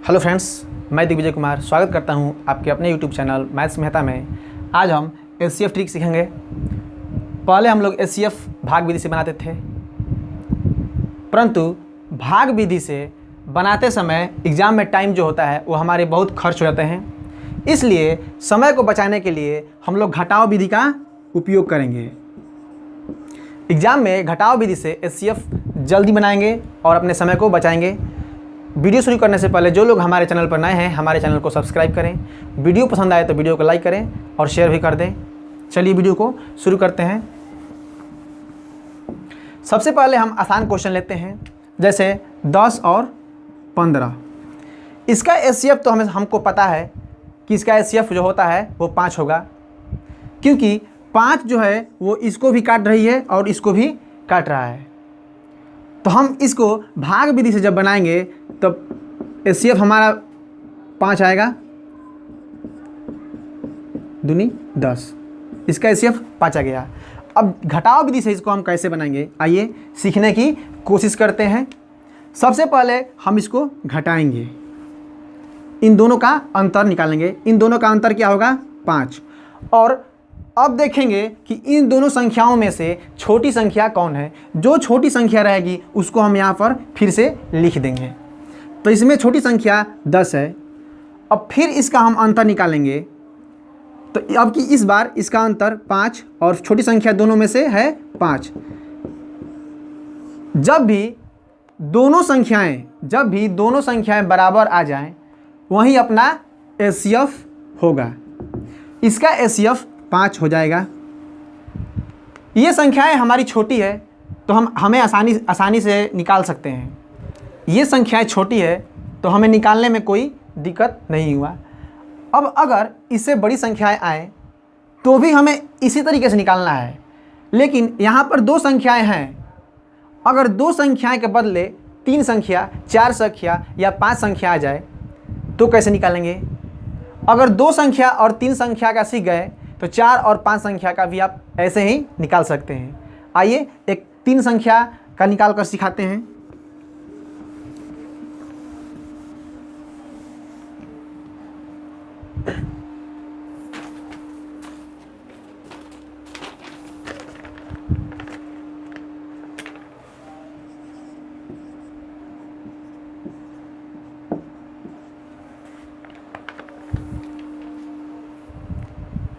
Hello friends, मैं दिग्विजय कुमार स्वागत करता हूं आपके अपने यूट्यूब चैनल मैथ्स मेहता में। आज हम एचसीएफ ट्रिक सीखेंगे। पहले हम लोग एचसीएफ भाग विधि से बनाते थे, परंतु भाग विधि से बनाते समय एग्ज़ाम में टाइम जो होता है वो हमारे बहुत खर्च हो जाते हैं। इसलिए समय को बचाने के लिए हम लोग घटाव विधि का उपयोग करेंगे। एग्ज़ाम में घटाव विधि से एचसीएफ जल्दी बनाएंगे और अपने समय को बचाएंगे। वीडियो शुरू करने से पहले जो लोग हमारे चैनल पर नए हैं, हमारे चैनल को सब्सक्राइब करें। वीडियो पसंद आए तो वीडियो को लाइक करें और शेयर भी कर दें। चलिए वीडियो को शुरू करते हैं। सबसे पहले हम आसान क्वेश्चन लेते हैं, जैसे 10 और 15। इसका एचसीएफ तो हमको पता है कि इसका एचसीएफ जो होता है वो 5 होगा, क्योंकि 5 जो है वो इसको भी काट रही है और इसको भी काट रहा है। तो हम इसको भाग विधि से जब बनाएंगे तब एचसीएफ हमारा 5 आएगा, दूनी 10। इसका एचसीएफ 5 आ गया। अब घटाव विधि से इसको हम कैसे बनाएंगे, आइए सीखने की कोशिश करते हैं। सबसे पहले हम इसको घटाएंगे, इन दोनों का अंतर निकालेंगे। इन दोनों का अंतर क्या होगा, 5। और अब देखेंगे कि इन दोनों संख्याओं में से छोटी संख्या कौन है। जो छोटी संख्या रहेगी उसको हम यहाँ पर फिर से लिख देंगे। तो इसमें छोटी संख्या 10 है। अब फिर इसका हम अंतर निकालेंगे, तो अब कि इस बार इसका अंतर 5 और छोटी संख्या दोनों में से है 5। जब भी दोनों संख्याएं बराबर आ जाएं, वहीं अपना एचसीएफ होगा। इसका एचसीएफ 5 हो जाएगा। ये संख्याएं हमारी छोटी है तो हमें आसानी से निकाल सकते हैं। ये संख्याएं छोटी है तो हमें निकालने में कोई दिक्कत नहीं हुआ। अब अगर इससे बड़ी संख्याएं आए तो भी हमें इसी तरीके से निकालना है, लेकिन यहाँ पर 2 संख्याएं हैं। अगर 2 संख्याएं के बदले 3 संख्या, 4 संख्या या 5 संख्या आ जाए तो कैसे निकालेंगे। अगर 2 संख्या और 3 संख्या का सीख गए तो 4 और 5 संख्या का भी आप ऐसे ही निकाल सकते हैं। आइए एक 3 संख्या का निकाल कर सिखाते हैं।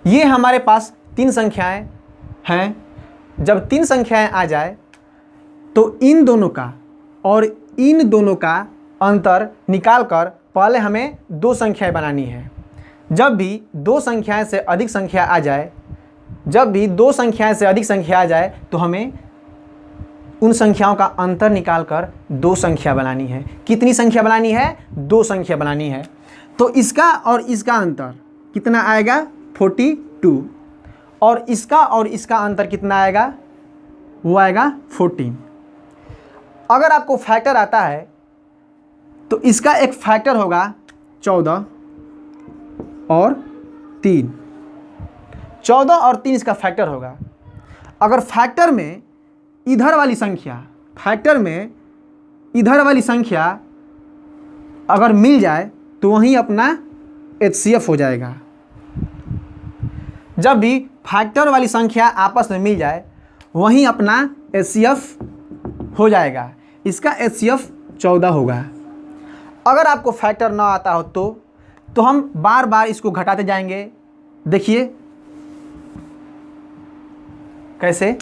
ये हमारे पास 3 संख्याएं हैं। जब 3 संख्याएं आ जाए तो इन दोनों का और इन दोनों का अंतर निकाल कर पहले हमें 2 संख्याएं बनानी है। जब भी 2 संख्याएं से अधिक संख्या आ जाए तो हमें उन संख्याओं का अंतर निकाल कर 2 संख्या बनानी है। कितनी संख्या बनानी है, 2 संख्या बनानी है। तो इसका और इसका अंतर कितना आएगा, 42। और इसका अंतर कितना आएगा, वो आएगा 14। अगर आपको फैक्टर आता है तो इसका एक फैक्टर होगा 14 और 3। 14 और 3 इसका फैक्टर होगा। अगर फैक्टर में इधर वाली संख्या अगर मिल जाए तो वहीं अपना एचसीएफ हो जाएगा। जब भी फैक्टर वाली संख्या आपस में मिल जाए वहीं अपना एचसीएफ हो जाएगा। इसका एचसीएफ 14 होगा। अगर आपको फैक्टर ना आता हो तो हम बार बार इसको घटाते जाएंगे। देखिए कैसे।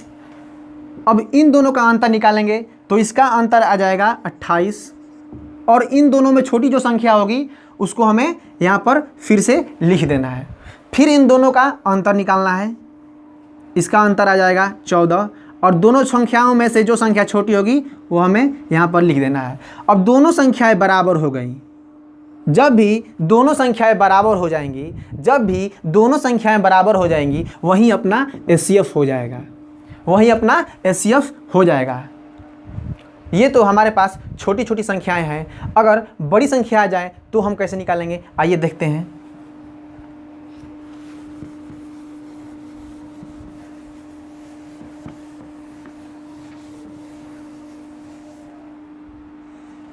अब इन दोनों का अंतर निकालेंगे तो इसका अंतर आ जाएगा 28, और इन दोनों में छोटी जो संख्या होगी उसको हमें यहाँ पर फिर से लिख देना है। फिर इन दोनों का अंतर निकालना है। इसका अंतर आ जाएगा 14, और दोनों संख्याओं में से जो संख्या छोटी होगी वो हमें यहाँ पर लिख देना है। अब दोनों संख्याएं बराबर हो गई। जब भी दोनों संख्याएं बराबर हो जाएंगी वहीं अपना एचसीएफ हो जाएगा। ये तो हमारे पास छोटी छोटी संख्याएं हैं। अगर बड़ी संख्या आ जाए तो हम कैसे निकालेंगे, आइए देखते हैं।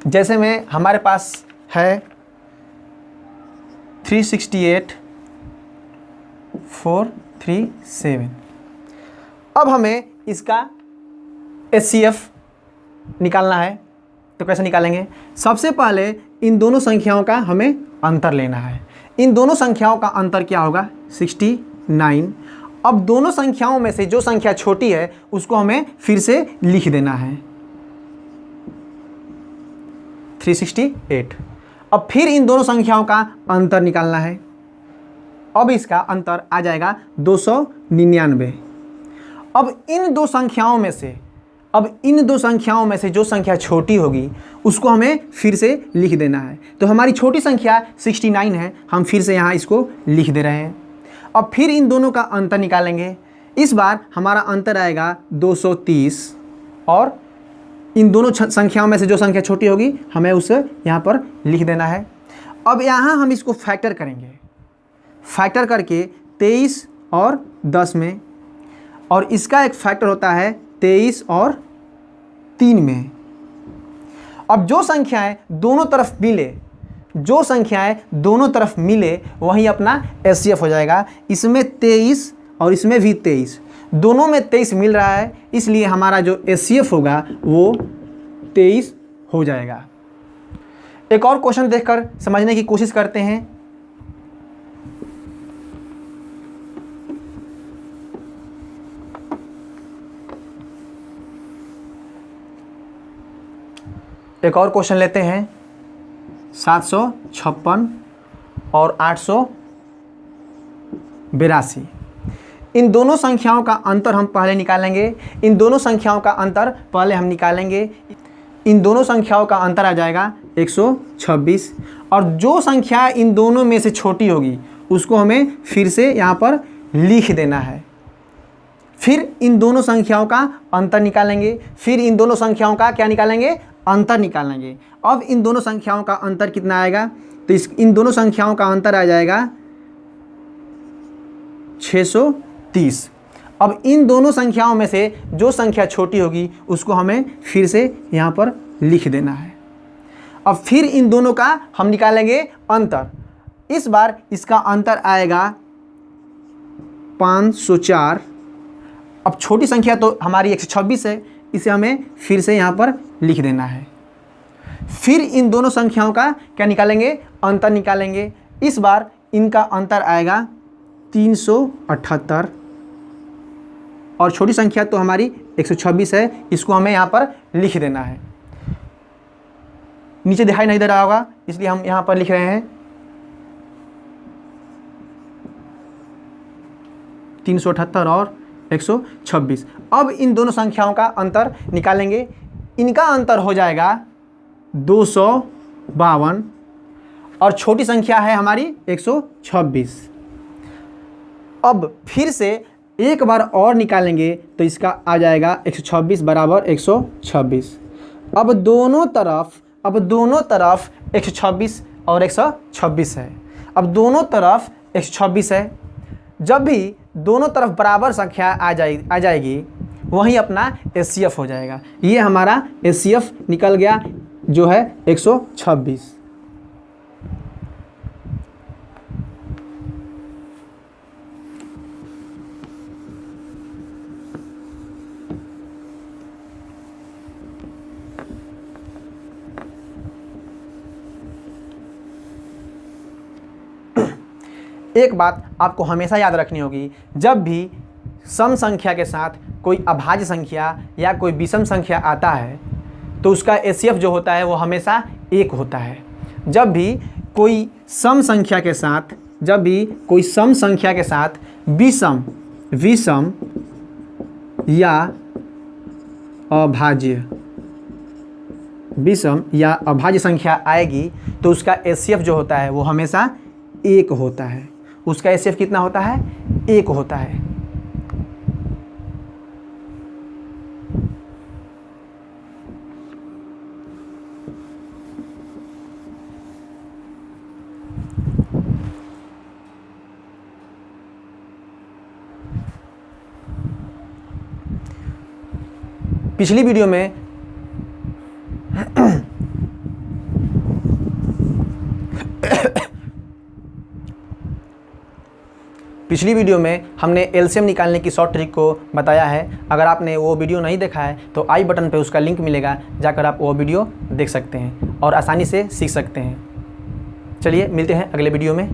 जैसे में हमारे पास है 368 437। अब हमें इसका HCF निकालना है। तो कैसे निकालेंगे? सबसे पहले इन दोनों संख्याओं का हमें अंतर लेना है। इन दोनों संख्याओं का अंतर क्या होगा? 69। अब दोनों संख्याओं में से जो संख्या छोटी है उसको हमें फिर से लिख देना है 368। अब फिर इन दोनों संख्याओं का अंतर निकालना है। अब इसका अंतर आ जाएगा 299। अब इन दो संख्याओं में से जो संख्या छोटी होगी उसको हमें फिर से लिख देना है। तो हमारी छोटी संख्या 69 है, हम फिर से यहाँ इसको लिख दे रहे हैं। अब फिर इन दोनों का अंतर निकालेंगे। इस बार हमारा अंतर आएगा 230 और इन दोनों संख्याओं में से जो संख्या छोटी होगी हमें उसे यहाँ पर लिख देना है। अब यहाँ हम इसको फैक्टर करेंगे। फैक्टर करके 23 और 10 में, और इसका एक फैक्टर होता है 23 और 3 में। अब जो संख्याएं दोनों तरफ मिले वही अपना HCF हो जाएगा। इसमें 23 और इसमें भी 23, दोनों में 23 मिल रहा है, इसलिए हमारा जो HCF होगा वो 23 हो जाएगा। एक और क्वेश्चन देखकर समझने की कोशिश करते हैं। एक और क्वेश्चन लेते हैं। 756 और 882। इन दोनों संख्याओं का अंतर हम पहले निकालेंगे। इन दोनों संख्याओं का अंतर आ जाएगा 126। और जो संख्या इन दोनों में से छोटी होगी उसको हमें फिर से यहाँ पर लिख देना है। फिर इन दोनों संख्याओं का अंतर निकालेंगे। फिर इन दोनों संख्याओं का क्या निकालेंगे? अंतर निकालेंगे। अब इन दोनों संख्याओं का अंतर कितना आएगा? तो इन दोनों संख्याओं का अंतर आ जाएगा 630। अब इन दोनों संख्याओं में से जो संख्या छोटी होगी उसको हमें फिर से यहाँ पर लिख देना है। अब फिर इन दोनों का हम निकालेंगे अंतर। इस बार इसका अंतर आएगा 504। अब छोटी संख्या तो हमारी 126 है, इसे हमें फिर से यहाँ पर लिख देना है। फिर इन दोनों संख्याओं का क्या निकालेंगे? अंतर निकालेंगे। इस बार इनका अंतर आएगा 378 और छोटी संख्या तो हमारी 126 है, इसको हमें यहाँ पर लिख देना है। नीचे दिखाई नहीं दे रहा होगा इसलिए हम यहाँ पर लिख रहे हैं 378 और 126। अब इन दोनों संख्याओं का अंतर निकालेंगे। इनका अंतर हो जाएगा 252 और छोटी संख्या है हमारी 126। अब फिर से एक बार और निकालेंगे तो इसका आ जाएगा 126 बराबर 126। अब दोनों तरफ 126 और 126 है। अब दोनों तरफ 126 है। जब भी दोनों तरफ बराबर संख्या आ जाएगी वहीं अपना HCF हो जाएगा। ये हमारा HCF निकल गया जो है 126। एक बात आपको हमेशा याद रखनी होगी, जब भी सम संख्या के साथ कोई अभाज्य संख्या या कोई विषम संख्या आता है तो उसका HCF जो होता है वो हमेशा 1 होता है। जब भी कोई सम संख्या के साथ विषम या अभाज्य संख्या आएगी तो उसका HCF जो होता है वो हमेशा 1 होता है। उसका HCF कितना होता है? 1 होता है। पिछली वीडियो में पिछली वीडियो में हमने एलसीएम निकालने की शॉर्ट ट्रिक को बताया है। अगर आपने वो वीडियो नहीं देखा है तो आई बटन पे उसका लिंक मिलेगा, जाकर आप वो वीडियो देख सकते हैं और आसानी से सीख सकते हैं। चलिए मिलते हैं अगले वीडियो में।